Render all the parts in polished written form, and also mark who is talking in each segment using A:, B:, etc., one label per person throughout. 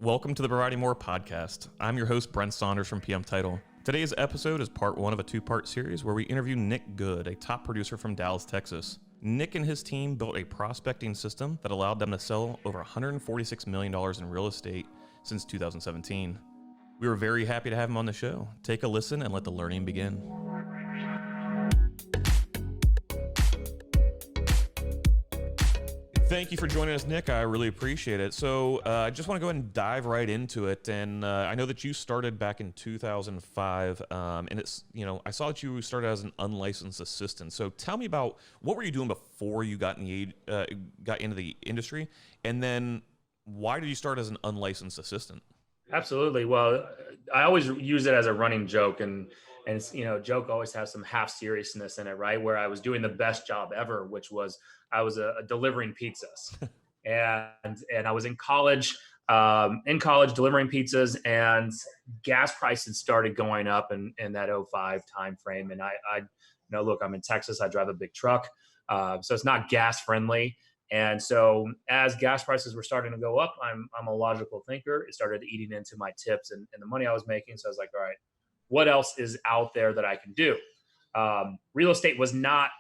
A: Welcome to the Providing More podcast. I'm your host, Brent Saunders from PM Title. Today's episode is part one of a two-part series where we interview Nick Good, a top producer from Dallas, Texas. Nick and his team built a prospecting system that allowed them to sell over $146 million in real estate since 2017. We were very happy to have him on the show. Take a listen and let the learning begin. Thank you for joining us, Nick. I really appreciate it. So I just want to go ahead and dive right into it. And I know that you started back in 2005, and I saw that you started as an unlicensed assistant. So tell me about what were you doing before you got into the industry, and then why did you start as an unlicensed assistant?
B: Absolutely. Well, I always use it as a running joke, and joke always has some half seriousness in it, right? Where I was doing the best job ever, which was I was delivering pizzas, and I was in college, delivering pizzas, and gas prices started going up in that '05 time frame, and look, I'm in Texas, I drive a big truck, so it's not gas friendly. And so as gas prices were starting to go up, I'm a logical thinker. It started eating into my tips and the money I was making. So I was like, all right, what else is out there that I can do? Real estate was not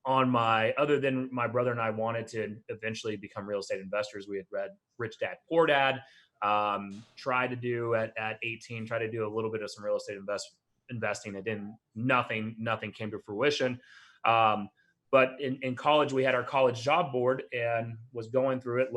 B: on other than my brother and I wanted to eventually become real estate investors. We had read Rich Dad, Poor Dad, tried to do at 18, tried to do a little bit of some real estate investing. It didn't, nothing came to fruition. But in college, we had our college job board and was going through it,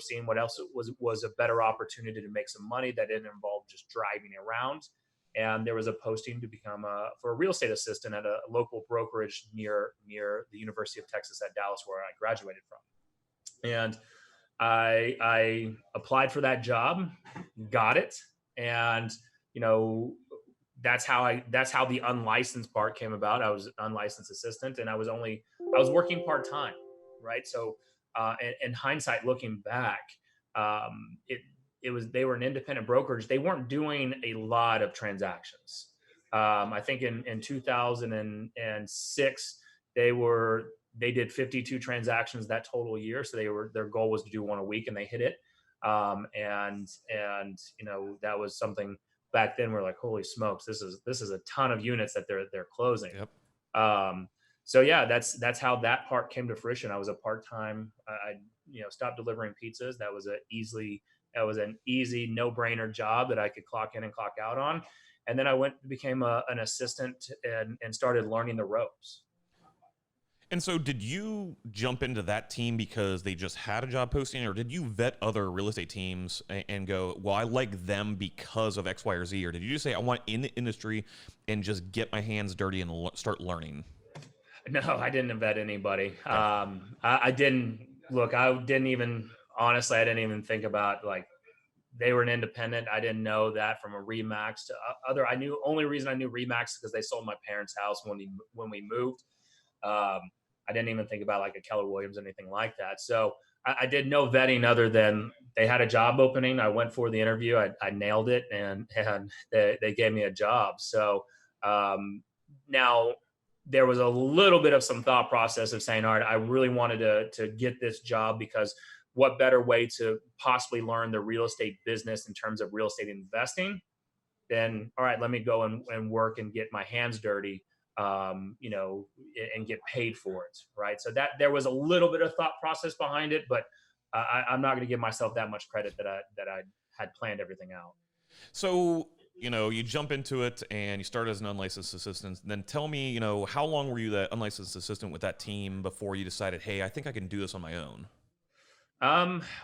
B: seeing what else was a better opportunity to make some money that didn't involve just driving around. And there was a posting to become for a real estate assistant at a local brokerage near the University of Texas at Dallas, where I graduated from. And I applied for that job, got it, and that's how the unlicensed part came about. I was an unlicensed assistant, and I was working part time, right? So, in hindsight, looking back, they were an independent brokerage. They weren't doing a lot of transactions. I think in 2006 they did 52 transactions that total year. So their goal was to do one a week, and they hit it. And that was something. Back then we're like, holy smokes, this is a ton of units that they're closing.
A: Yep.
B: So yeah, that's how that part came to fruition. I was a part-time, I stopped delivering pizzas. That was an easy no-brainer job that I could clock in and clock out on. And then I became an assistant and started learning the ropes.
A: And so did you jump into that team because they just had a job posting, or did you vet other real estate teams and go, well, I like them because of X, Y, or Z? Or did you just say, I want in the industry and just get my hands dirty and start learning?
B: No, I didn't vet anybody.
A: Okay.
B: I didn't look, honestly, I didn't even think about, like, they were an independent. I didn't know that from a Remax to other. Only reason I knew Remax is because they sold my parents' house when we moved. I didn't even think about like a Keller Williams, anything like that. So I did no vetting other than they had a job opening. I went for the interview. I nailed it, and they gave me a job. So now there was a little bit of some thought process of saying, all right, I really wanted to get this job, because what better way to possibly learn the real estate business in terms of real estate investing than, all right, let me go and work and get my hands dirty, and get paid for it, right? So that there was a little bit of thought process behind it, but I'm not going to give myself that much credit that I had planned everything out.
A: So, you jump into it and you start as an unlicensed assistant. Then tell me, how long were you that unlicensed assistant with that team before you decided, hey, I think I can do this on my own?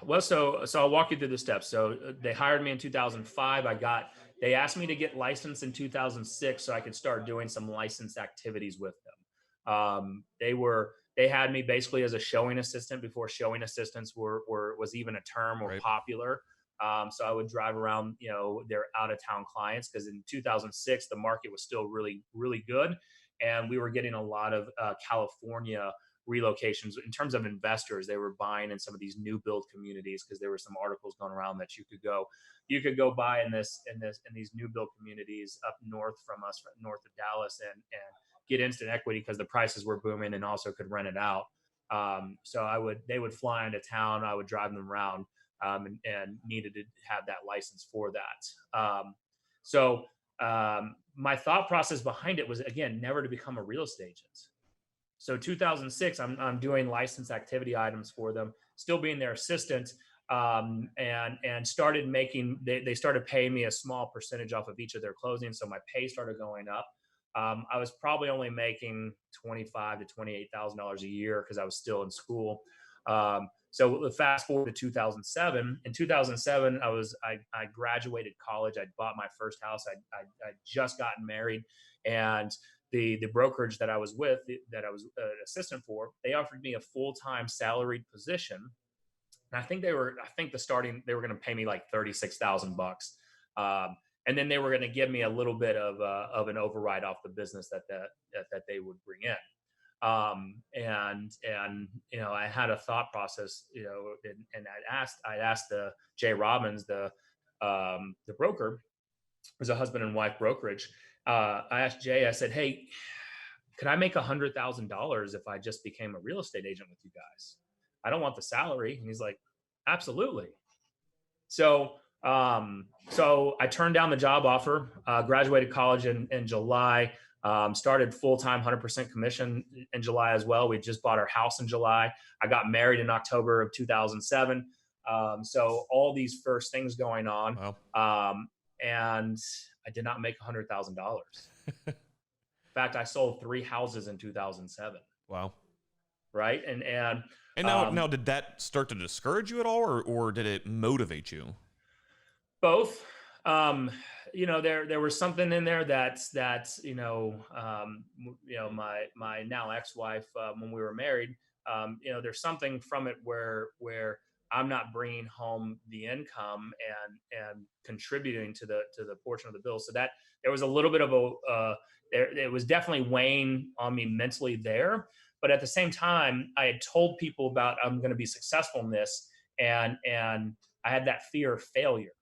B: Well, so I'll walk you through the steps. So they hired me in 2005. They asked me to get licensed in 2006 so I could start doing some licensed activities with them. They had me basically as a showing assistant before showing assistants was even a term or
A: Right.
B: popular. So I would drive around, their out of town clients, because in 2006 the market was still really, really good, and we were getting a lot of California relocations. In terms of investors, they were buying in some of these new build communities, because there were some articles going around that you could go buy in these new build communities up north from us, north of Dallas, and get instant equity because the prices were booming, and also could rent it out. So they would fly into town. I would drive them around. and needed to have that license for that. So my thought process behind it was, again, never to become a real estate agent. So 2006, I'm doing licensed activity items for them, still being their assistant, and started making. They started paying me a small percentage off of each of their closings, so my pay started going up. I was probably only making $25,000 to $28,000 a year because I was still in school. So fast forward to 2007. In 2007, I graduated college. I bought my first house. I just gotten married, and the brokerage that I was with, that I was an assistant for, they offered me a full-time salaried position. And I think they were going to pay me like $36,000. And then they were going to give me a little bit of an override off the business that they would bring in. And I had a thought process, and I'd asked the Jay Robbins, the broker, it was a husband and wife brokerage. I asked Jay, I said, "Hey, could I make $100,000 if I just became a real estate agent with you guys? I don't want the salary." And he's like, "Absolutely." So I turned down the job offer, graduated college in July, started full-time 100% commission in July as well. We just bought our house in July. I got married in October of 2007. So all these first things going on. Wow. And I did not make $100,000. In fact, I sold 3 houses in 2007.
A: Wow.
B: Right. And
A: now did that start to discourage you at all, or did it motivate you?
B: Both. There was something in there that's my now ex-wife, when we were married, there's something from it where I'm not bringing home the income and contributing to the portion of the bill. So that there was a little bit of it was definitely weighing on me mentally there. But at the same time, I had told people about I'm going to be successful in this, and I had that fear of failure,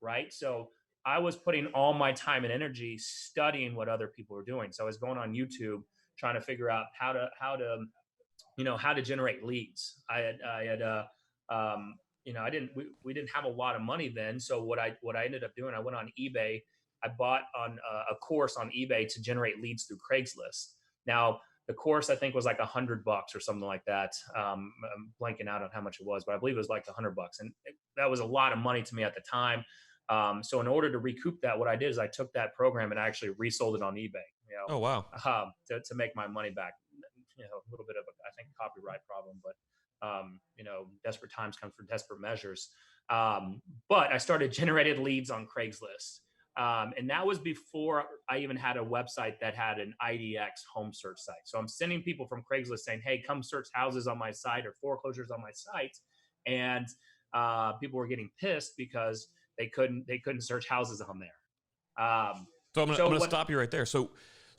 B: right? So I was putting all my time and energy studying what other people were doing. So I was going on YouTube trying to figure out how to generate leads. We didn't have a lot of money then. So what I ended up doing, I went on eBay. I bought on a course on eBay to generate leads through Craigslist. Now, the course I think was like $100 or something like that. I'm blanking out on how much it was, but I believe it was like $100, and that was a lot of money to me at the time. So in order to recoup that, what I did is I took that program and I actually resold it on eBay.
A: Oh wow!
B: To make my money back. A little bit of I think copyright problem, but desperate times come for desperate measures. But I started generating leads on Craigslist. And that was before I even had a website that had an IDX home search site. So I'm sending people from Craigslist saying, "Hey, come search houses on my site or foreclosures on my site." And people were getting pissed because they couldn't search houses on there.
A: So I'm going to stop you right there. So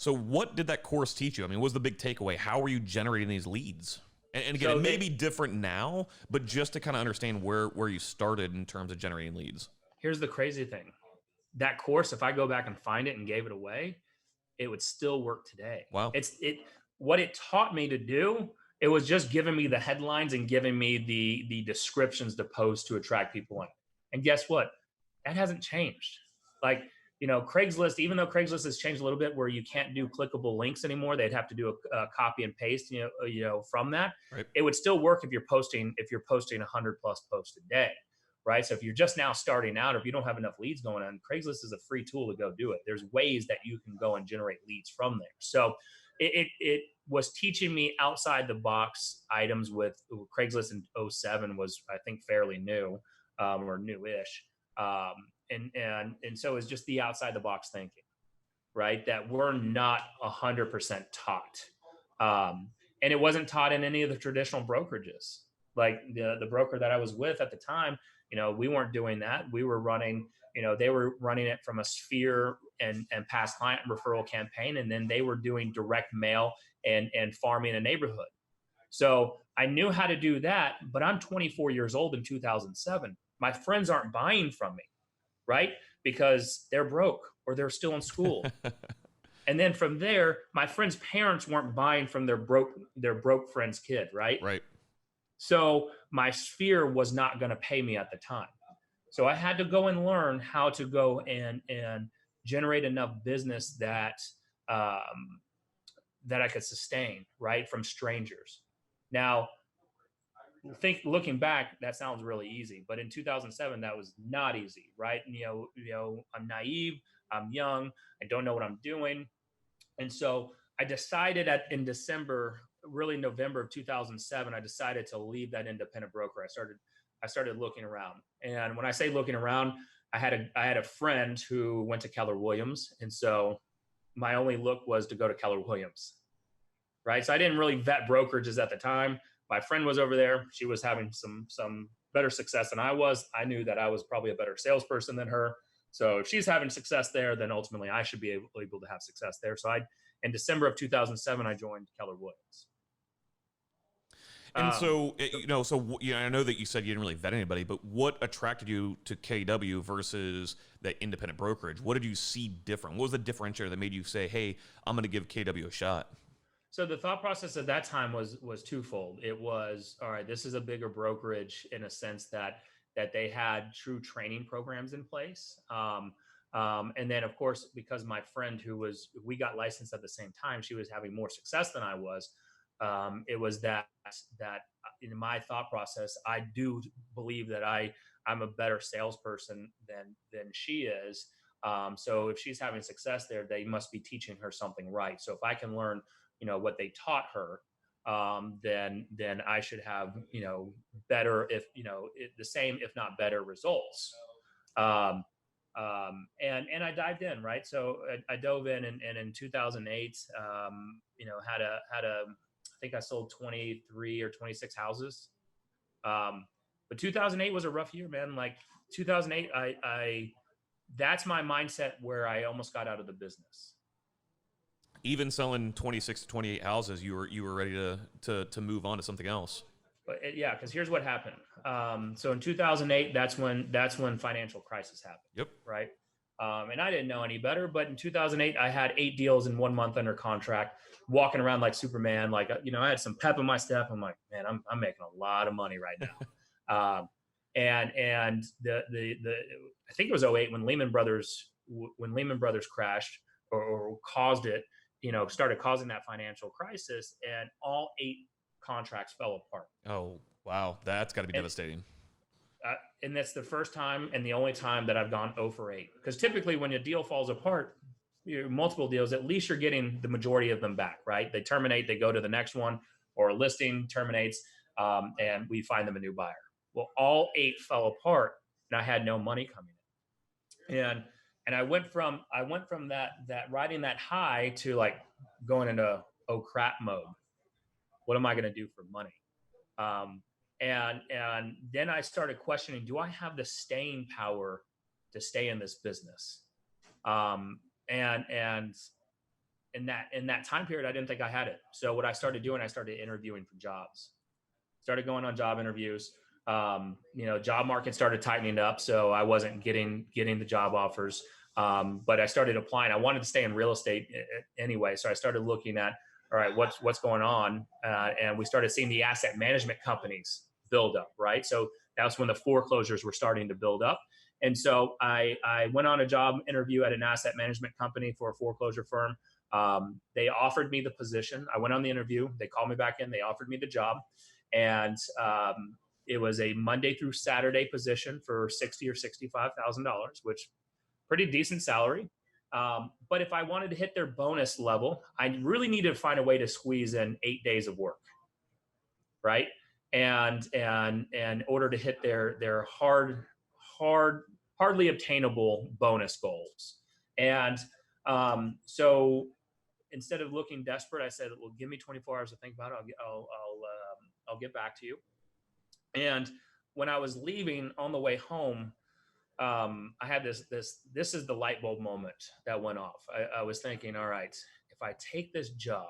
A: what did that course teach you? I mean, what was the big takeaway? How were you generating these leads? And again, it may be different now, but just to kind of understand where you started in terms of generating leads.
B: Here's the crazy thing. That course, if I go back and find it and gave it away, it would still work today.
A: Wow.
B: What it taught me to do, it was just giving me the headlines and giving me the descriptions to post to attract people in. And guess what? That hasn't changed. Like, Craigslist, even though Craigslist has changed a little bit where you can't do clickable links anymore, they'd have to do a copy and paste, from that.
A: Right.
B: It would still work if you're posting 100 plus posts a day. Right. So if you're just now starting out, or if you don't have enough leads going on, Craigslist is a free tool to go do it. There's ways that you can go and generate leads from there. So it was teaching me outside the box items. With Craigslist in 2007 was, I think, fairly new, or newish. And so it's just the outside the box thinking, right? That we're not 100% taught. And it wasn't taught in any of the traditional brokerages. Like the broker that I was with at the time, we weren't doing that. We were running, they were running it from a Sphere and past client referral campaign. And then they were doing direct mail and farming a neighborhood. So I knew how to do that, but I'm 24 years old in 2007. My friends aren't buying from me, right? Because they're broke or they're still in school. And then from there, my friends' parents weren't buying from their broke friend's kid, right?
A: Right.
B: So my sphere was not going to pay me at the time. So I had to go and learn how to go and generate enough business um, that I could sustain, right, from strangers. Now, looking back, that sounds really easy, but in 2007, that was not easy, right? And, I'm naive, I'm young, I don't know what I'm doing, and so I decided in December, really November of 2007, I decided to leave that independent broker. I started looking around, and when I say looking around, I had a friend who went to Keller Williams, and so my only look was to go to Keller Williams, right? So I didn't really vet brokerages at the time. My friend was over there; she was having some better success than I was. I knew that I was probably a better salesperson than her. So if she's having success there, then ultimately I should be able to have success there. So in December of 2007, I joined Keller Williams.
A: And so, I know that you said you didn't really vet anybody, but what attracted you to KW versus that independent brokerage? What did you see different? What was the differentiator that made you say, "Hey, I'm going to give KW a shot"?
B: So the thought process at that time was twofold. It was, all right, this is a bigger brokerage in a sense that they had true training programs in place. And then of course, because my friend we got licensed at the same time, she was having more success than I was. It was that in my thought process, I do believe that I'm a better salesperson than she is. So if she's having success there, they must be teaching her something right. So if I can learn, what they taught her, then I should have, better, if the same, if not better results. Um, and I dived in, right? So I dove in, and in 2008, I think I sold 23 or 26 houses. But 2008 was a rough year, man. Like 2008, that's my mindset where I almost got out of the business.
A: Even selling 26 to 28 houses, you were ready to move on to something else.
B: But yeah, because here's what happened. So in 2008, that's when financial crisis happened.
A: Yep.
B: Right. And I didn't know any better, but in 2008, I had 8 deals in 1 month under contract, walking around like Superman. Like, I had some pep in my step. I'm like, man, I'm making a lot of money right now. And I think it was '08 when Lehman Brothers crashed or caused it, started causing that financial crisis, and all 8 contracts fell apart.
A: Oh, wow. That's got to be devastating.
B: And that's the first time and the only time that I've gone 0 for 8. Because typically when a deal falls apart, multiple deals, at least you're getting the majority of them back, right? They terminate, they go to the next one, or a listing terminates, and we find them a new buyer. Well, all 8 fell apart, and I had no money coming in. And I went from that riding that high to like going into oh crap mode. What am I going to do for money? And then I started questioning, do I have the staying power to stay in this business? And in that time period, I didn't think I had it. So what I started doing, I started interviewing for jobs, started going on job interviews. Job market started tightening up, so I wasn't getting the job offers. But I started applying. I wanted to stay in real estate anyway, so I started looking at, all right, what's going on, and we started seeing the asset management companies build up, right? So that's when the foreclosures were starting to build up, and so I went on a job interview at an asset management company for a foreclosure firm. They offered me the position. I went on the interview. They called me back in. They offered me the job, and it was a Monday through Saturday position for $60,000 or $65,000, which pretty decent salary. But if I wanted to hit their bonus level, I really needed to find a way to squeeze in 8 days of work, right? And in order to hit their hardly obtainable bonus goals. And so instead of looking desperate, I said, well, give me 24 hours to think about it. I'll get back to you. And when I was leaving on the way home, I had this is the light bulb moment that went off. I was thinking, all right, if I take this job,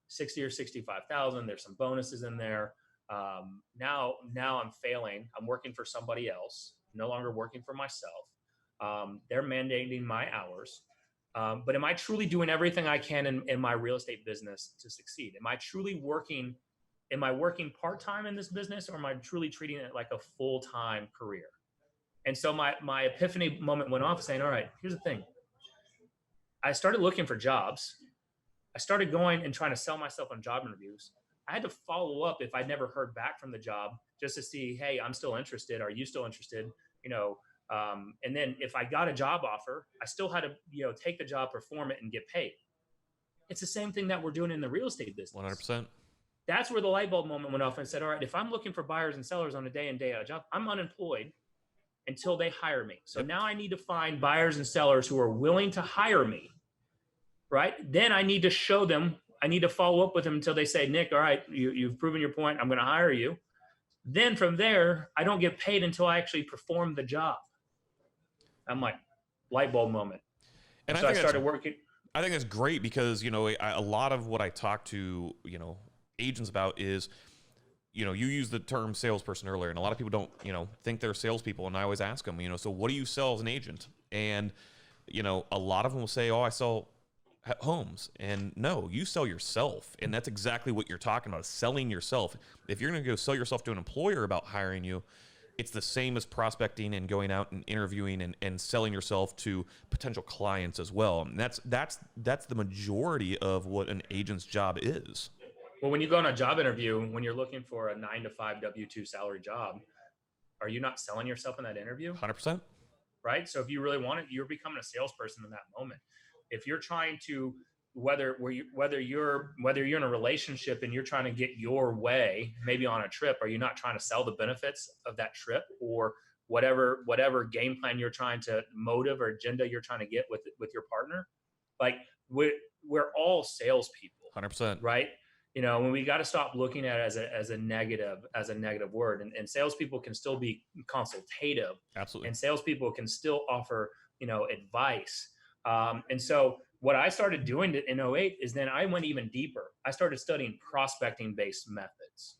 B: 60 or 65,000, there's some bonuses in there. Now I'm failing. I'm working for somebody else, no longer working for myself. They're mandating my hours. But am I truly doing everything I can in my real estate business to succeed? Am I truly working am I working part-time in this business, or am I truly treating it like a full-time career? And so my epiphany moment went off saying, all right, here's the thing. I started looking for jobs. I started going and trying to sell myself on job interviews. I had to follow up if I'd never heard back from the job, just to see, hey, I'm still interested. Are you still interested? You know, and then if I got a job offer, I still had to, take the job, perform it, and get paid. It's the same thing that we're doing in the real estate business.
A: 100%.
B: That's where the light bulb moment went off and said, all right, if I'm looking for buyers and sellers on a day in, day out job, I'm unemployed until they hire me. So now I need to find buyers and sellers who are willing to hire me, right? Then I need to show them, I need to follow up with them until they say, Nick, all right, you've proven your point. I'm going to hire you. Then from there, I don't get paid until I actually perform the job. I'm like, light bulb moment.
A: And
B: so I started working.
A: I think that's great because, a lot of what I talk to, agents about is, you used the term salesperson earlier, and a lot of people don't, think they're salespeople. And I always ask them, so what do you sell as an agent? And, a lot of them will say, oh, I sell homes. And no, you sell yourself. And that's exactly what you're talking about, is selling yourself. If you're going to go sell yourself to an employer about hiring you, it's the same as prospecting and going out and interviewing and selling yourself to potential clients as well. And that's the majority of what an agent's job is.
B: Well, when you go on a job interview, when you're looking for a 9-to-5 W-2 salary job, are you not selling yourself in that interview?
A: 100%.
B: Right? So if you really want it, you're becoming a salesperson in that moment. If you're trying to, whether you're in a relationship and you're trying to get your way, maybe on a trip, are you not trying to sell the benefits of that trip, or whatever game plan you're trying to, motive or agenda you're trying to get with your partner? Like we're all salespeople.
A: 100%.
B: Right? When we got to stop looking at it as a negative word, and salespeople can still be consultative.
A: Absolutely.
B: And salespeople can still offer, advice. And so what I started doing in 2008 is then I went even deeper. I started studying prospecting based methods,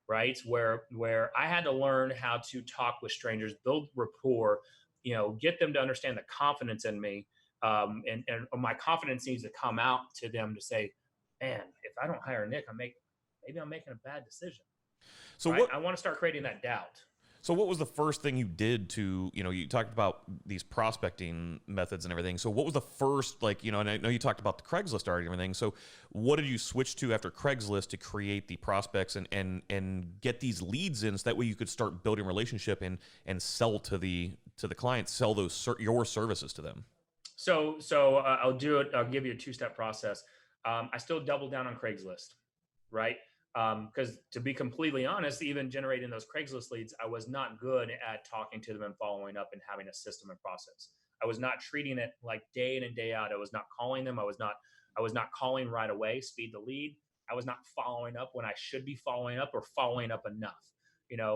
B: right? Where I had to learn how to talk with strangers, build rapport, get them to understand the confidence in me. And my confidence needs to come out to them to say, man, if I don't hire Nick, maybe I'm making a bad decision. So right? I want to start creating that doubt.
A: So what was the first thing you did to, you talked about these prospecting methods and everything. So what was the first, and I know you talked about the Craigslist already and everything. So what did you switch to after Craigslist to create the prospects and get these leads in, so that way you could start building a relationship and sell to the client, sell your services to them?
B: So I'll do it. I'll give you a two-step process. I still double down on Craigslist, right? Because to be completely honest, even generating those Craigslist leads, I was not good at talking to them and following up and having a system and process. I was not treating it like day in and day out. I was not calling them. I was not calling right away, speed the lead. I was not following up when I should be following up, or following up enough.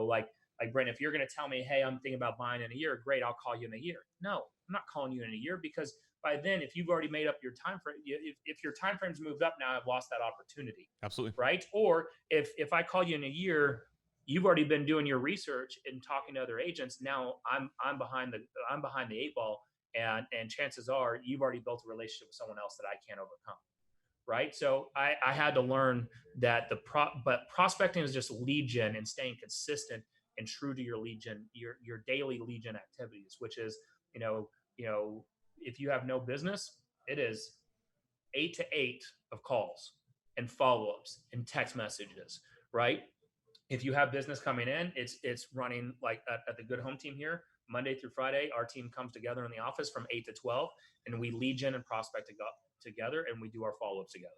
B: Like Brent, if you're going to tell me, hey, I'm thinking about buying in a year, great, I'll call you in a year. No, I'm not calling you in a year, because by then, if you've already made up your time frame, if your time frame's moved up, now I've lost that opportunity.
A: Absolutely.
B: Right? Or if I call you in a year, you've already been doing your research and talking to other agents. Now I'm behind the eight ball, and chances are you've already built a relationship with someone else that I can't overcome. Right? So I had to learn that but prospecting is just lead gen, and staying consistent and true to your lead gen, your daily lead gen activities, which is, if you have no business, it is 8 to 8 of calls and follow-ups and text messages, right? If you have business coming in, it's running like at the Good Home team here, Monday through Friday. Our team comes together in the office from 8 to 12, and we lead gen and prospect together, and we do our follow-ups together.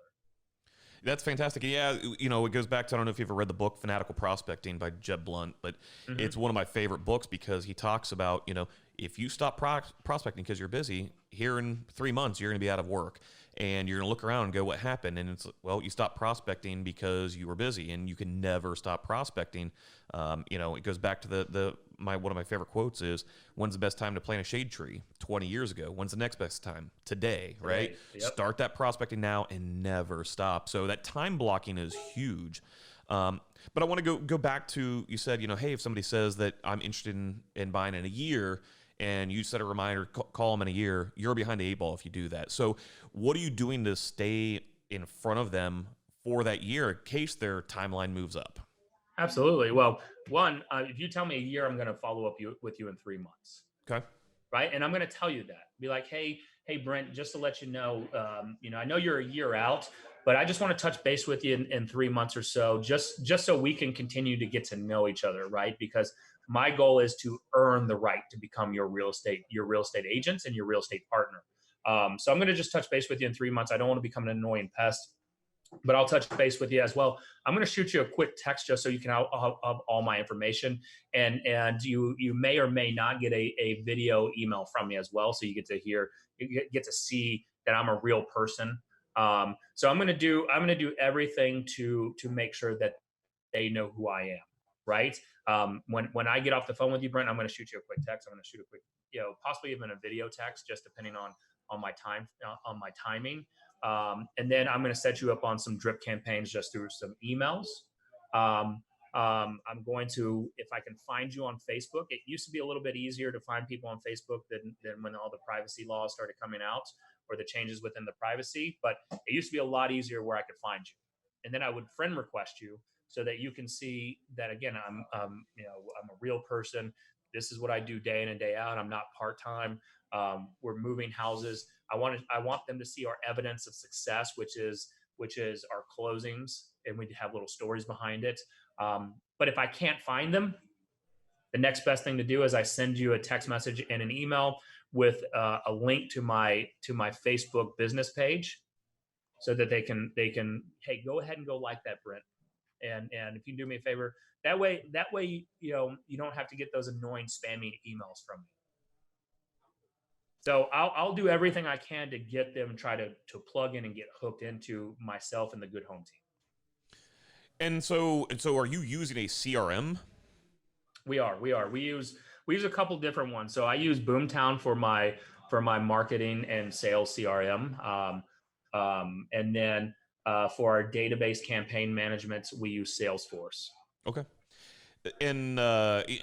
A: That's fantastic. Yeah, it goes back to, I don't know if you've ever read the book Fanatical Prospecting by Jeb Blunt, but It's one of my favorite books, because he talks about, if you stop prospecting because you're busy, here in 3 months, you're going to be out of work, and you're going to look around and go, what happened? And it's, well, you stopped prospecting because you were busy, and you can never stop prospecting. It goes back to one of my favorite quotes is, when's the best time to plant a shade tree? 20 years ago. When's the next best time? Today, right? Yep. Start that prospecting now and never stop. So that time blocking is huge. But I want to go back to, you said, hey, if somebody says that I'm interested in buying in a year, and you set a reminder, call them in a year, you're behind the eight ball if you do that. So what are you doing to stay in front of them for that year in case their timeline moves up?
B: Absolutely. Well, one, if you tell me a year, I'm going to follow up with you in 3 months.
A: Okay.
B: Right. And I'm going to tell you that. Be like, hey, Brent, just to let you know, I know you're a year out, but I just want to touch base with you in 3 months or so, just so we can continue to get to know each other, right? Because my goal is to earn the right to become your real estate agents and your real estate partner. So I'm going to just touch base with you in 3 months. I don't want to become an annoying pest, but I'll touch base with you as well. I'm going to shoot you a quick text just so you can have all my information, and you may or may not get a video email from me as well, so you get to hear, you get to see that I'm a real person. So I'm going to do everything to make sure that they know who I am. Right. When I get off the phone with you, Brent, I'm going to shoot you a quick text. I'm going to shoot a quick, possibly even a video text, just depending on my time, on my timing. And then I'm going to set you up on some drip campaigns just through some emails. I'm going to, if I can find you on Facebook, it used to be a little bit easier to find people on Facebook than when all the privacy laws started coming out, or the changes within the privacy, but it used to be a lot easier where I could find you. And then I would friend request you so that you can see that, again, I'm a real person. This is what I do day in and day out. I'm not part-time. We're moving houses. I want them to see our evidence of success, which is our closings, and we have little stories behind it. But if I can't find them, the next best thing to do is I send you a text message and an email with a link to my Facebook business page, so that they can, hey, go ahead and go like that, Brent. And if you do me a favor, that way, you don't have to get those annoying spammy emails from me. So I'll do everything I can to get them, try to plug in and get hooked into myself and the Good Home team.
A: And so are you using a CRM?
B: We are. We use a couple different ones. So I use Boomtown for my marketing and sales CRM. And then for our database campaign management, we use Salesforce.
A: Okay. And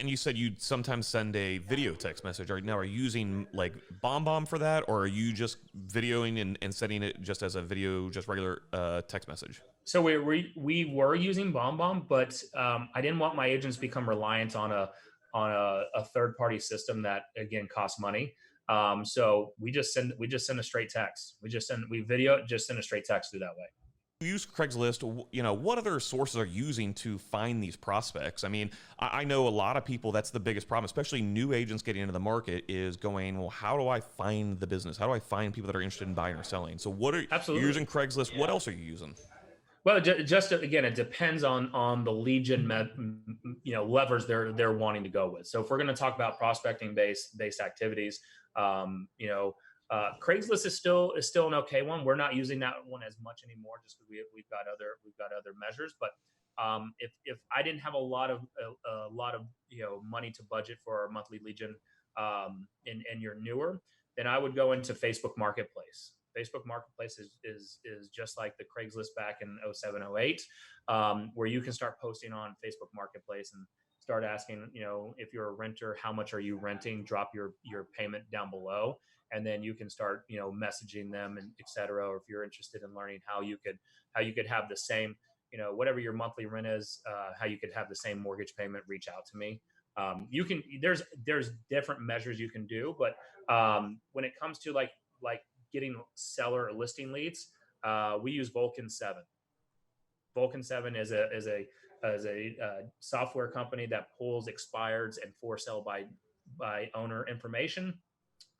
A: you said you'd sometimes send a video text message. Are you using like BombBomb for that, or are you just videoing and sending it just as a video, just regular text message?
B: So we were using BombBomb, but I didn't want my agents to become reliant on a third party system that, again, costs money. So we just send a straight text. We video it, just send a straight text through that way.
A: You use Craigslist. What other sources are you using to find these prospects? I mean, I know a lot of people, that's the biggest problem, especially new agents getting into the market, is going, well, how do I find the business? How do I find people that are interested in buying or selling? So what are you using? Craigslist? Yeah. What else are you using?
B: Well, just again, it depends on the lead gen levers they're wanting to go with. So if we're going to talk about prospecting based activities, Craigslist is still an okay one. We're not using that one as much anymore, just because we've got other measures. But if I didn't have a lot of money to budget for our monthly lead gen, and you're newer, then I would go into Facebook Marketplace. Facebook Marketplace is just like the Craigslist back in 07, 08, where you can start posting on Facebook Marketplace and start asking, if you're a renter, how much are you renting? Drop your payment down below, and then you can start, messaging them, and et cetera. Or if you're interested in learning how you could have the same, whatever your monthly rent is, how you could have the same mortgage payment, reach out to me. There's different measures you can do, but when it comes to like getting seller or listing leads, we use Vulcan 7. Vulcan 7 is a software company that pulls expireds and for sale by owner information,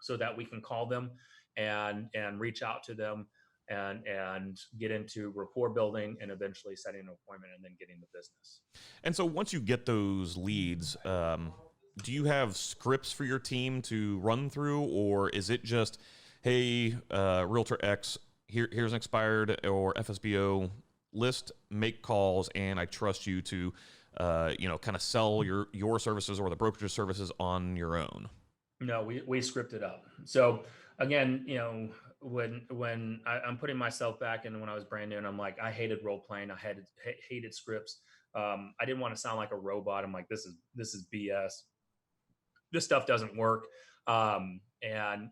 B: so that we can call them and reach out to them and get into rapport building and eventually setting an appointment and then getting the business.
A: And so once you get those leads, do you have scripts for your team to run through, or is it just, hey, Realtor X, here's an expired or FSBO list, make calls, and I trust you to, kind of sell your services or the brokerage services on your own?
B: No, we script it up. So again, when I'm putting myself back in when I was brand new, and I'm like, I hated role playing. I hated scripts. I didn't want to sound like a robot. I'm like, this is BS. This stuff doesn't work. And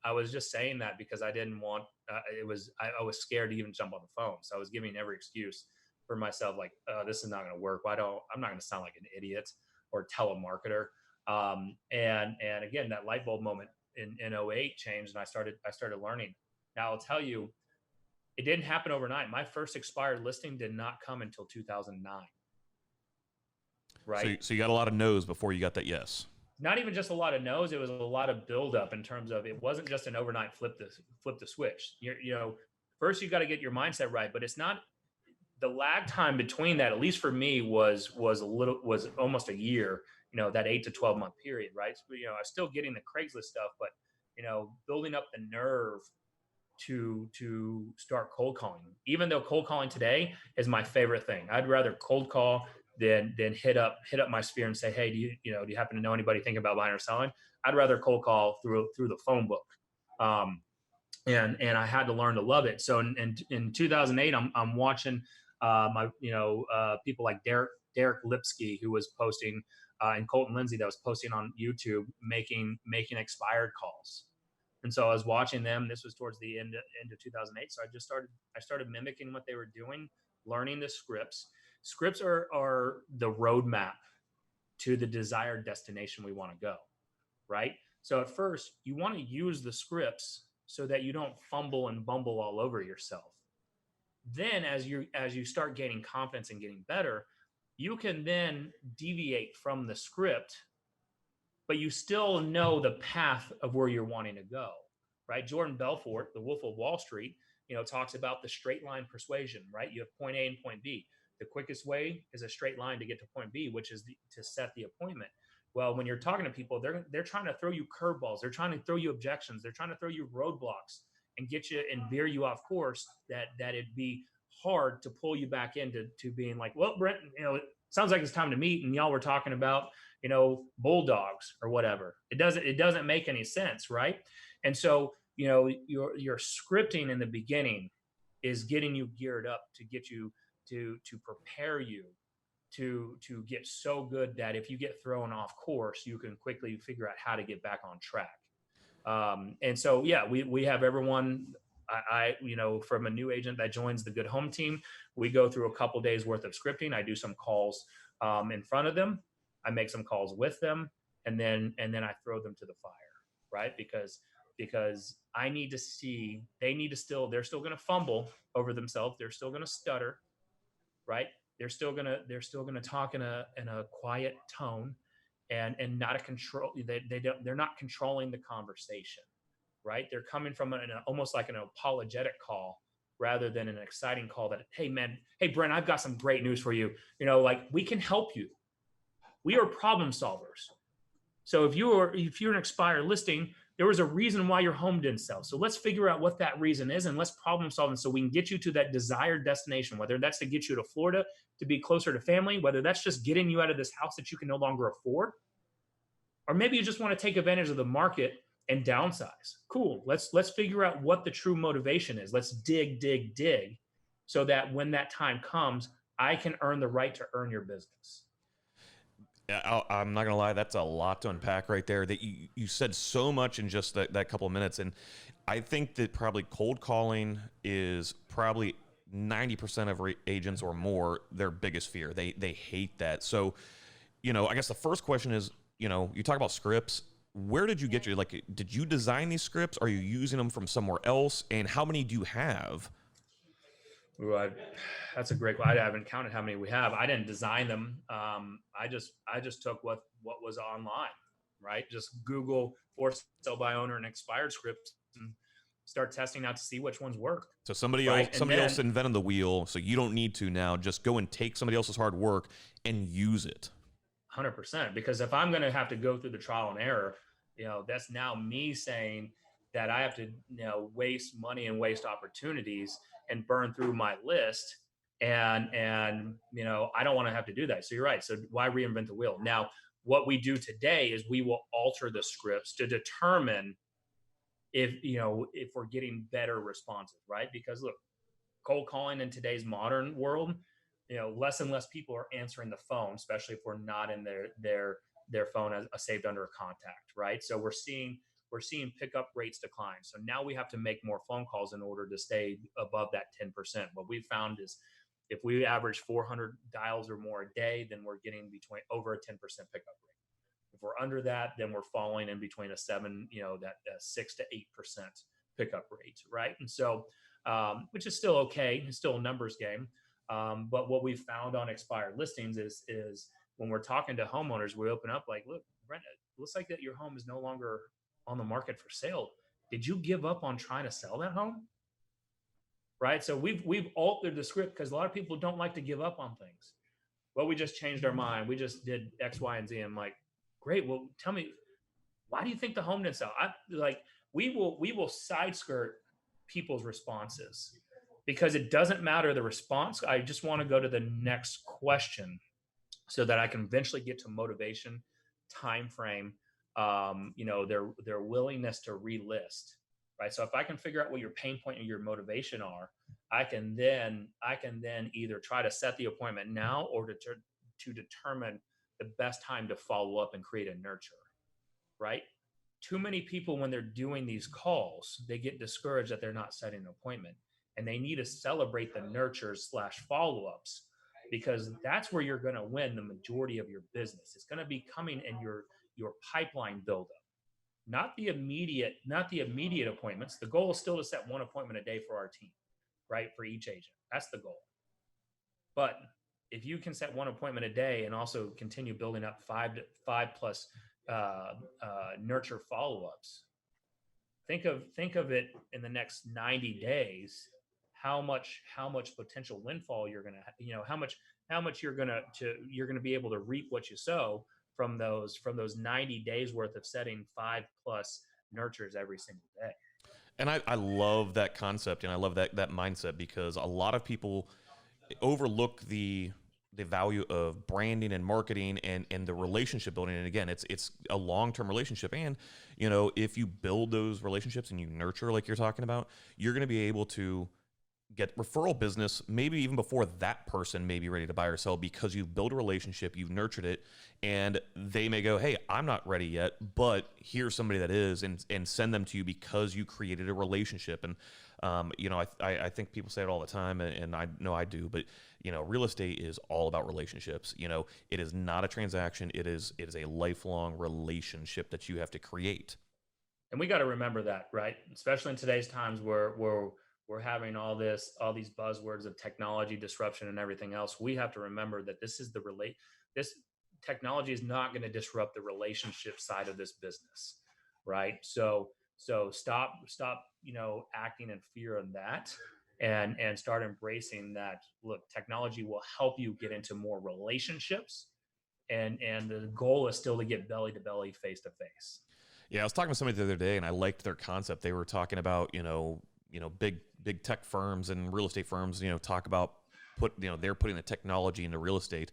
B: I was just saying that because I didn't want, I was scared to even jump on the phone. So I was giving every excuse for myself, like, this is not going to work. I'm not going to sound like an idiot or telemarketer. And again, that light bulb moment in '08 changed, and I started learning. Now I'll tell you, it didn't happen overnight. My first expired listing did not come until 2009. Right.
A: So you got a lot of no's before you got that yes.
B: Not even just a lot of no's. It was a lot of buildup in terms of, it wasn't just an overnight flip the switch. First you got to get your mindset right, but it's not. The lag time between that, at least for me, was almost a year. That 8 to 12 month period, right? So, I was still getting the Craigslist stuff, but building up the nerve to start cold calling. Even though cold calling today is my favorite thing, I'd rather cold call than hit up my sphere and say, hey, do you happen to know anybody thinking about buying or selling? I'd rather cold call through the phone book. And I had to learn to love it. So in 2008, I'm watching my people like Derek Lipsky, who was posting, and Colton Lindsay, that was posting on YouTube, making expired calls. And so I was watching them. This was towards the end of 2008. So I started mimicking what they were doing, learning the scripts. Scripts are the roadmap to the desired destination we want to go, right? So at first, you want to use the scripts so that you don't fumble and bumble all over yourself. Then as you start gaining confidence and getting better, you can then deviate from the script, but you still know the path of where you're wanting to go, right? Jordan Belfort, the Wolf of Wall Street, talks about the straight line persuasion, right? You have point A and point B. The quickest way is a straight line to get to point B, which is to set the appointment. Well, when you're talking to people, they're trying to throw you curveballs. They're trying to throw you objections. They're trying to throw you roadblocks and get you and veer you off course, that it'd be hard to pull you back into being like, well, Brent, it sounds like it's time to meet. And y'all were talking about, bulldogs or whatever. It doesn't make any sense, right? And so, your scripting in the beginning is getting you geared up to get you to prepare you to get so good that if you get thrown off course, you can quickly figure out how to get back on track. And so, yeah, we have everyone. From a new agent that joins the Good Home team, we go through a couple days worth of scripting. I do some calls in front of them. I make some calls with them, and then I throw them to the fire, right? Because I need to see, they're still going to fumble over themselves. They're still going to stutter, right? They're still going to talk in a quiet tone and not a control. They're not controlling the conversation, right? They're coming from almost like an apologetic call rather than an exciting call that, hey man, hey Brent, I've got some great news for you. We can help you. We are problem solvers. So if you're an expired listing, there was a reason why your home didn't sell. So let's figure out what that reason is and let's problem solve it so we can get you to that desired destination, whether that's to get you to Florida to be closer to family, whether that's just getting you out of this house that you can no longer afford, or maybe you just want to take advantage of the market and downsize. Cool. Let's figure out what the true motivation is. Let's dig so that when that time comes, I can earn the right to earn your business.
A: I'm not gonna lie, that's a lot to unpack right there. That you said so much in just that couple of minutes, and I think that probably cold calling is probably 90% of agents or more their biggest fear. They hate that. So, I guess the first question is, you talk about scripts. Where did you get your, did you design these scripts? Are you using them from somewhere else? And how many do you have?
B: Ooh, that's a great question. I haven't counted how many we have. I didn't design them. I just took what was online, right? Just Google for sale by owner and expired scripts and start testing out to see which ones work.
A: So somebody else invented the wheel, so you don't need to now. Just go and take somebody else's hard work and use it.
B: 100%. Because if I'm going to have to go through the trial and error, that's now me saying that I have to, waste money and waste opportunities and burn through my list. And I don't want to have to do that. So you're right. So why reinvent the wheel? Now, what we do today is we will alter the scripts to determine if we're getting better responses, right? Because look, cold calling in today's modern world, less and less people are answering the phone, especially if we're not in their phone as saved under a contact, right? So we're seeing we're seeing pickup rates decline. So now we have to make more phone calls in order to stay above that 10%. What we found is if we average 400 dials or more a day, then we're getting between over a 10% pickup rate. If we're under that, then we're falling in between a 6 to 8% pickup rate, right? And so, which is still okay, it's still a numbers game. But what we've found on expired listings is when we're talking to homeowners, we open up like, look, Brent, it looks like that your home is no longer on the market for sale. Did you give up on trying to sell that home? Right. So we've altered the script because a lot of people don't like to give up on things. Well, we just changed our mind. We just did X, Y, and Z. I'm like, great. Well, tell me, why do you think the home didn't sell? We will side skirt people's responses because it doesn't matter the response. I just want to go to the next question so that I can eventually get to motivation, time frame, their willingness to relist, right? So if I can figure out what your pain point and your motivation are, I can then either try to set the appointment now or to determine the best time to follow up and create a nurture, right? Too many people, when they're doing these calls, they get discouraged that they're not setting an appointment, and they need to celebrate the nurtures / follow-ups, because that's where you're going to win the majority of your business. It's going to be coming in your pipeline buildup, not the immediate appointments. The goal is still to set one appointment a day for our team, right? For each agent, that's the goal. But if you can set one appointment a day and also continue building up five plus nurture follow-ups, think of it in the next 90 days. How much potential windfall you're gonna, how much you're gonna be able to reap what you sow from those 90 days worth of setting 5+ nurtures every single day.
A: And I love that concept, and I love that mindset, because a lot of people overlook the value of branding and marketing and the relationship building. And again, it's a long-term relationship. And, if you build those relationships and you nurture, like you're talking about, you're going to be able to get referral business maybe even before that person may be ready to buy or sell, because you've built a relationship, you've nurtured it, and they may go, hey, I'm not ready yet, but here's somebody that is, and send them to you because you created a relationship. And I think people say it all the time, and I know I do, but real estate is all about relationships. It is not a transaction. It is a lifelong relationship that you have to create.
B: And we got to remember that, right? Especially in today's times where we're having all these buzzwords of technology disruption and everything else. We have to remember that this technology is not going to disrupt the relationship side of this business, right? So stop, acting in fear of that, and start embracing that. Look, technology will help you get into more relationships, and the goal is still to get belly to belly, face to face.
A: Yeah, I was talking to somebody the other day, and I liked their concept. They were talking about, big tech firms and real estate firms, talk about they're putting the technology into real estate.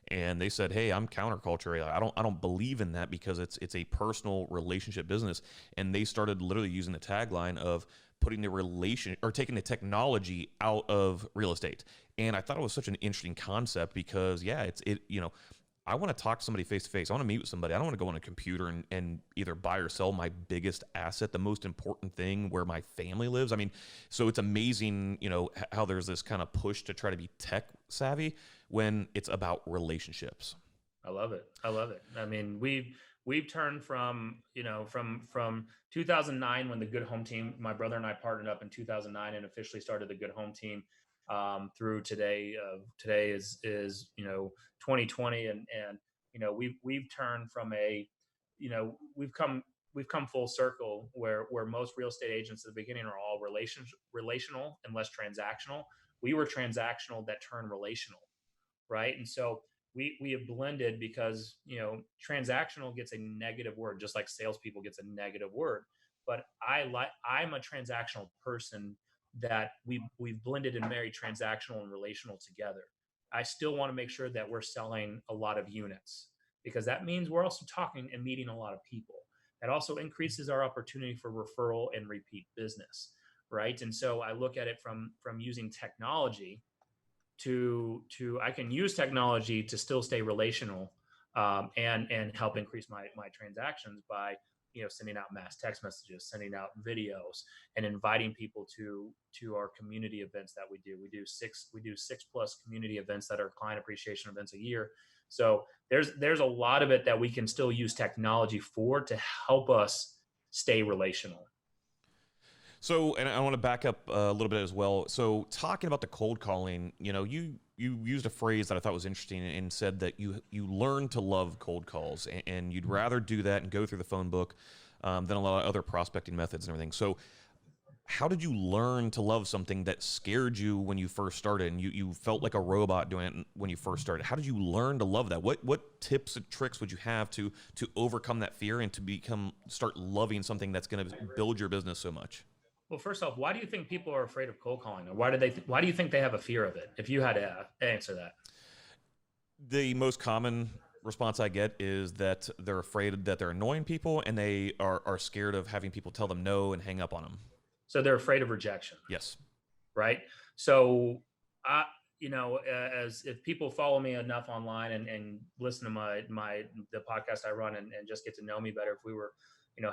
A: And they said, hey, I'm counterculture. I don't believe in that, because it's a personal relationship business. And they started literally using the tagline of putting taking the technology out of real estate. And I thought it was such an interesting concept, because I want to talk to somebody face to face. I want to meet with somebody. I don't want to go on a computer and either buy or sell my biggest asset, the most important thing, where my family lives. I mean, so it's amazing, how there's this kind of push to try to be tech savvy when it's about relationships.
B: I love it. I mean, we've turned from 2009, when the Good Home Team, my brother and I partnered up in 2009 and officially started the Good Home Team, through today. Today is 2020, and we've turned from we've come full circle, where most real estate agents at the beginning are all relational and less transactional. We were transactional that turned relational, right? And so we have blended, because transactional gets a negative word, just like salespeople gets a negative word. But I'm a transactional person, that we've blended and married transactional and relational together. I still want to make sure that we're selling a lot of units, because that means we're also talking and meeting a lot of people. That also increases our opportunity for referral and repeat business, right? And so I look at it from using technology to I can use technology to still stay relational, and help increase my transactions by sending out mass text messages, sending out videos, and inviting people to our community events that we do. We do 6+ community events that are client appreciation events a year. So there's a lot of it that we can still use technology for to help us stay relational.
A: So, and I want to back up a little bit as well. So, talking about the cold calling, you used a phrase that I thought was interesting and said that you learn to love cold calls, and you'd rather do that and go through the phone book than a lot of other prospecting methods and everything. So, how did you learn to love something that scared you when you first started, and you felt like a robot doing it when you first started? How did you learn to love that? What tips and tricks would you have to overcome that fear and to start loving something that's going to build your business so much?
B: Well, first off, why do you think people are afraid of cold calling, or why do you think they have a fear of it? If you had to answer that.
A: The most common response I get is that they're afraid that they're annoying people, and they are scared of having people tell them no and hang up on them.
B: So they're afraid of rejection.
A: Yes.
B: Right. So as if people follow me enough online and listen to the podcast I run and just get to know me better, if we were,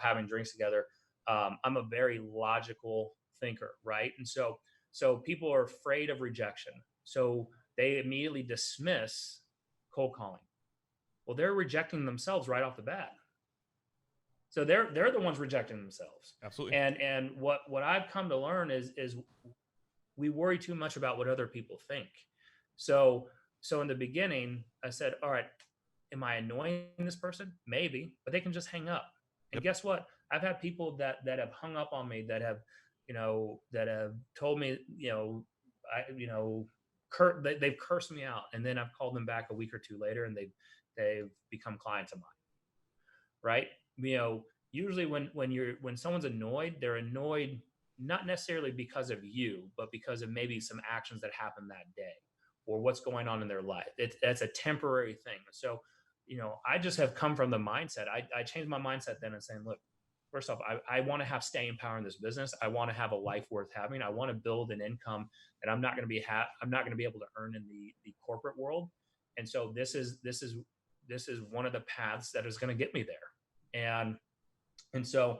B: having drinks together, I'm a very logical thinker, right? And so people are afraid of rejection. So they immediately dismiss cold calling. Well, they're rejecting themselves right off the bat. So they're the ones rejecting themselves.
A: Absolutely.
B: And what I've come to learn is we worry too much about what other people think. So in the beginning, I said, all right, am I annoying this person? Maybe, but they can just hang up. And guess what? I've had people that have hung up on me, that have told me, they've cursed me out, and then I've called them back a week or two later, and they've become clients of mine. Right? Usually when someone's annoyed, they're annoyed not necessarily because of you, but because of maybe some actions that happened that day or what's going on in their life. That's a temporary thing. So, I just have come from the mindset. I changed my mindset then and saying, look, first off, I want to have staying power in this business. I want to have a life worth having. I want to build an income that I'm not going to be able to earn in the corporate world. And so this is one of the paths that is going to get me there. And so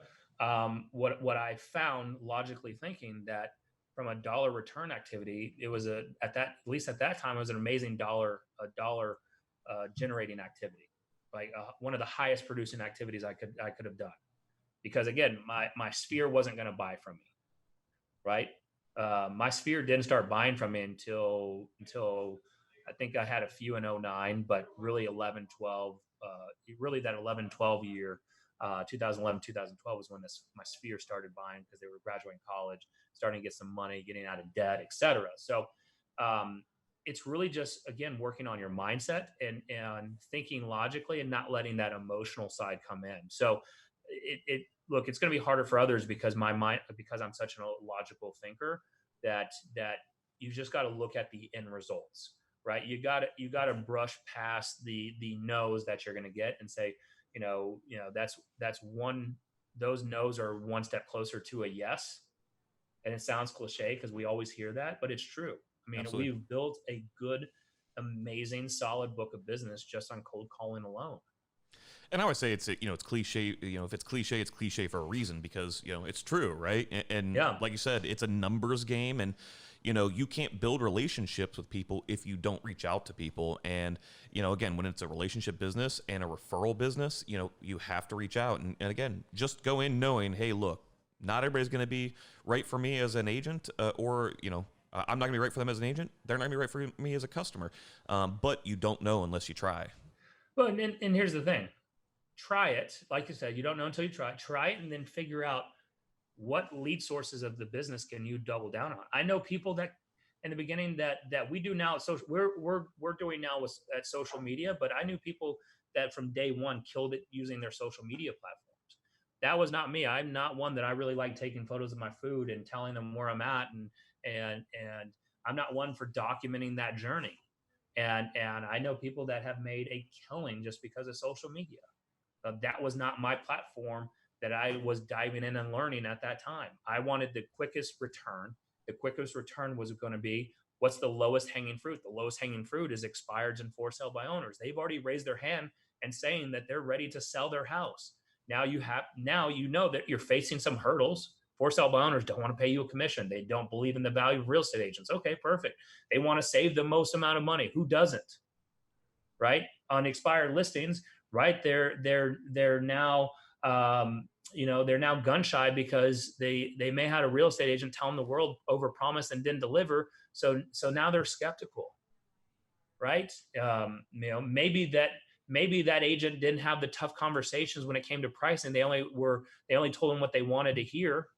B: what I found, logically thinking, that from a dollar return activity, it was at least at that time, it was an amazing dollar generating activity, like one of the highest producing activities I could have done, because again, my sphere wasn't going to buy from me, right? My sphere didn't start buying from me until I think I had a few in 2009, but really 11, 12, really that 11, 12 year, 2011, 2012 was when my sphere started buying, because they were graduating college, starting to get some money, getting out of debt, etc. So it's really just, again, working on your mindset and thinking logically and not letting that emotional side come in. So look, it's going to be harder for others because because I'm such a logical thinker, that you just got to look at the end results, right? You got to brush past the no's that you're going to get and say, that's one, those no's are one step closer to a yes. And it sounds cliche because we always hear that, but it's true. I mean,
A: Absolutely.
B: We've built a good, amazing, solid book of business just on cold calling alone.
A: And I would say it's cliche. If it's cliche for a reason, because it's true, right? And
B: Yeah.
A: Like you said, it's a numbers game, and you can't build relationships with people if you don't reach out to people. And again, when it's a relationship business and a referral business, you have to reach out. And again, just go in knowing, hey, look, not everybody's going to be right for me as an agent, or I'm not going to be right for them as an agent. They're not going to be right for me as a customer. But you don't know unless you try.
B: Well, and here's the thing. Try it. Like you said, you don't know until you try. Try it and then figure out what lead sources of the business can you double down on. I know people that in the beginning that we do now. So we're doing now at social media, but I knew people that from day one killed it using their social media platforms. That was not me. I'm not one that I really like taking photos of my food and telling them where I'm at, and I'm not one for documenting that journey. And I know people that have made a killing just because of social media. That was not my platform that I was diving in and learning at that time. I wanted the quickest return. The quickest return was going to be, what's the lowest hanging fruit? The lowest hanging fruit is expireds and for sale by owners. They've already raised their hand and saying that they're ready to sell their house. Now you know that you're facing some hurdles. For sale by owners don't want to pay you a commission. They don't believe in the value of real estate agents. Okay, perfect. They want to save the most amount of money. Who doesn't? Right? On expired listings, right? They're now they're now gun shy because they may have had a real estate agent tell them the world overpromised and didn't deliver. So now they're skeptical, right? Maybe that agent didn't have the tough conversations when it came to pricing. They only told them what they wanted to hear.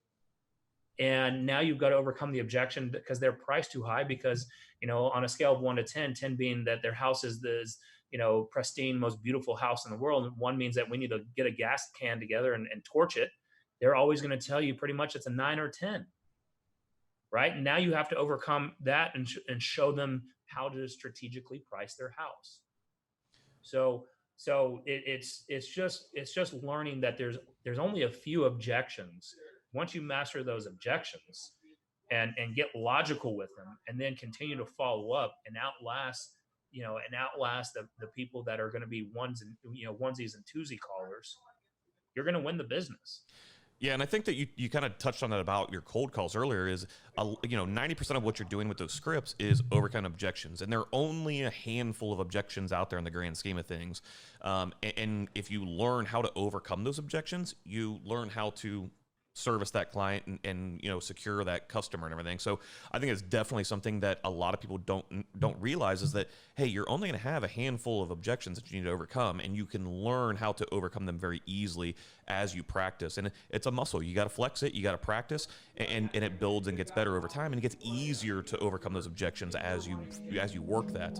B: And now you've got to overcome the objection because they're priced too high, because, on a scale of 1 to 10, 10 being that their house is this, pristine, most beautiful house in the world. And 1 means that we need to get a gas can together and torch it. They're always going to tell you pretty much it's a 9 or 10. Right? And now you have to overcome that and show them how to strategically price their house. So it's just learning that there's only a few objections. Once you master those objections and get logical with them, and then continue to follow up and outlast the people that are going to be onesies and twosie callers, you're going to win the business.
A: Yeah, and I think that you kind of touched on that about your cold calls earlier. Is 90% of what you're doing with those scripts is overcome objections, and there are only a handful of objections out there in the grand scheme of things. And if you learn how to overcome those objections, you learn how to service that client and secure that customer and everything. So I think it's definitely something that a lot of people don't realize, is that, hey, you're only going to have a handful of objections that you need to overcome, and you can learn how to overcome them very easily as you practice. And it's a muscle. You got to flex it, you got to practice, and it builds and gets better over time, and it gets easier to overcome those objections as you work that.